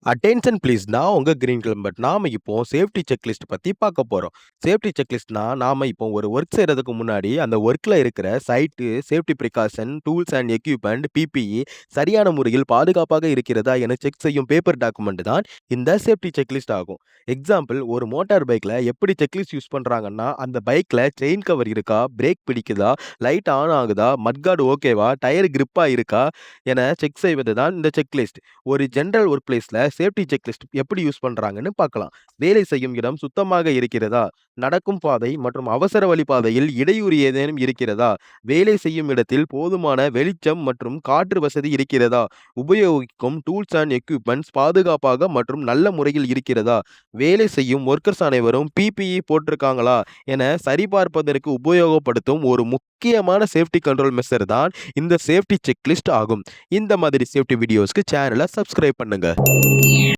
Attention please. நான் உங்க green கிளம்பர்ட். நாம இப்போ சேஃப்டி செக்லிஸ்ட் பத்தி பார்க்க போறோம். சேஃப்டி செக்லிஸ்ட்னா, நாம இப்போ ஒரு ஒர்க் செய்றதுக்கு முன்னாடி, அந்த ஒர்க்ல இருக்கிற site, safety precaution, tools and equipment, PPE சரியான முறையில் பாதுகாப்பாக இருக்கிறதா என செக் செய்யும் பேப்பர் டாக்குமெண்ட் தான் இந்த சேஃப்டி செக்லிஸ்ட் ஆகும். எக்ஸாம்பிள், ஒரு மோட்டார் பைக்ல எப்படி செக்லிஸ்ட் யூஸ் பண்றாங்கன்னா, அந்த பைக்ல செயின் கவர் இருக்கா? பிரேக் பிடிக்குதா? லைட் ஆன் ஆகுதா? மட்கார்டு ஓகேவா? டயர் கிரிப்பா இருக்கா? என செக் செய்வது தான் இந்த செக்லிஸ்ட். ஒரு ஜெனரல் ஒர்க் பிளேஸ்ல சேஃப்டி செக்லிஸ்ட் எப்படி யூஸ் பண்றாங்கன்னு பார்க்கலாம். வேலை செய்யும் இடம் சுத்தமாக இருக்கிறதா? நடக்கும் பாதை மற்றும் அவசர வழி பாதையில் இடையூறு ஏதேனும் இருக்கிறதா? வேலை செய்யும் இடத்தில் போதுமான வெளிச்சம் மற்றும் காற்று வசதி இருக்கிறதா? உபயோகிக்கும் டூல்ஸ் அண்ட் எக்யூப்மெண்ட்ஸ் பாதுகாப்பாக மற்றும் நல்ல முறையில் இருக்கிறதா? வேலை செய்யும் ஒர்க்கர்ஸ் அனைவரும் பிபிஇ போட்டிருக்காங்களா என சரிபார்ப்பதற்கு உபயோகப்படுத்தும் ஒரு முக்கியமான சேஃப்டி கண்ட்ரோல் மெஷர் தான் இந்த சேஃப்டி செக்லிஸ்ட் ஆகும். இந்த மாதிரி சேஃப்டி வீடியோஸ்க்கு சேனலை சப்ஸ்கிரைப் பண்ணுங்க.